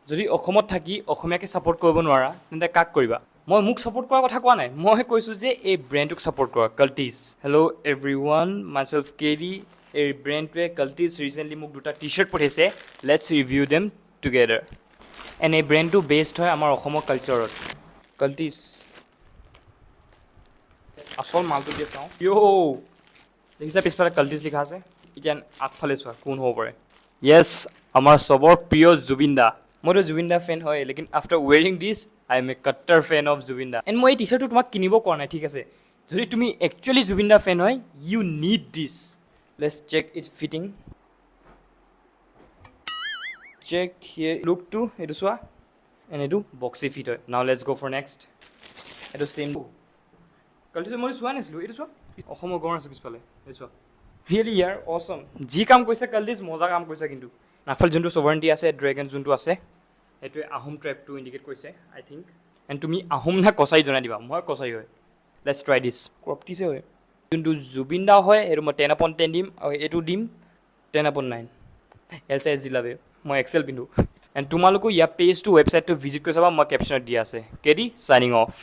যদি অসমত থাকি অসমীয়াকে ছাপোৰ্ট কৰিব নোৱাৰা তেন্তে কাক কৰিবা মই মোক ছাপোৰ্ট কৰাৰ কথা কোৱা নাই মই কৈছোঁ যে এই ব্ৰেণ্ডটোক ছাপোৰ্ট কৰা কাল্টিছ হেল্ল' এভৰিৱান মাইছেল্ফ কেৰি এই ব্ৰেণ্ডটোৱে কাল্টিছ ৰিচেণ্টলি মোক দুটা টি চাৰ্ট পঠিয়াইছে let's review them together and এই ব্ৰেণ্ডটো বেষ্ট হয় আমাৰ অসমৰ কালচাৰত কাল্টিছ আচল মালটো দিয়ে চাওঁ ইঅ' দেখিছা পিছফালে কাল্টিছ লিখা আছে এতিয়া আগফালে চোৱা কোন হ'ব পাৰে য়েছ আমাৰ চবৰ প্ৰিয় জুবিন দা মইতো জুবিন দা ফেন হয় লেকিন after hearing this I am a কাট্টাৰ ফেন অফ জুবিন দা এণ্ড মই এই টি চাৰ্টটো তোমাক কিনিব কোৱা নাই ঠিক আছে যদি তুমি একচুৱেলি জুবিন দা ফেন হয় you need this let's check it fitting check here লুকটো এইটো চোৱা এণ্ড এইটো বক্সি ফিট হয় নাও লেটছ গ' ফৰ নেক্সট এইটো চেম কালিটো মই চোৱা নাছিলোঁ এইটো চোৱা অসমৰ গড় আছে পিছফালে এই চোৱা ৰিয়েলি ইয়াৰ অচম যি কাম কৰিছে কালিছ মজা কাম কৰিছে কিন্তু আগফালে যোনটো ছভাৰেণ্টি আছে ড্ৰেগন যোনটো আছে সেইটোৱে আহোম ট্ৰেপটো ইণ্ডিকেট কৰিছে আই থিংক এণ্ড তুমি আহোম নে কছাৰী জনাই দিবা মই কছাৰী হয় লেটছ ট্ৰাই দিছ ক্ৰপটিছে হয় যোনটো জুবিন দা হয় সেইটো মই 10/10 দিম আৰু এইটো দিম 10/9 এল চাইজ জিলাবে মই এক্সেল পিন্ধো এণ্ড তোমালোকো ইয়াৰ পেজটো ৱেবছাইটটো ভিজিট কৰি চাবা মই কেপশ্যনত দিয়া আছে কেডি চাইনিং অফ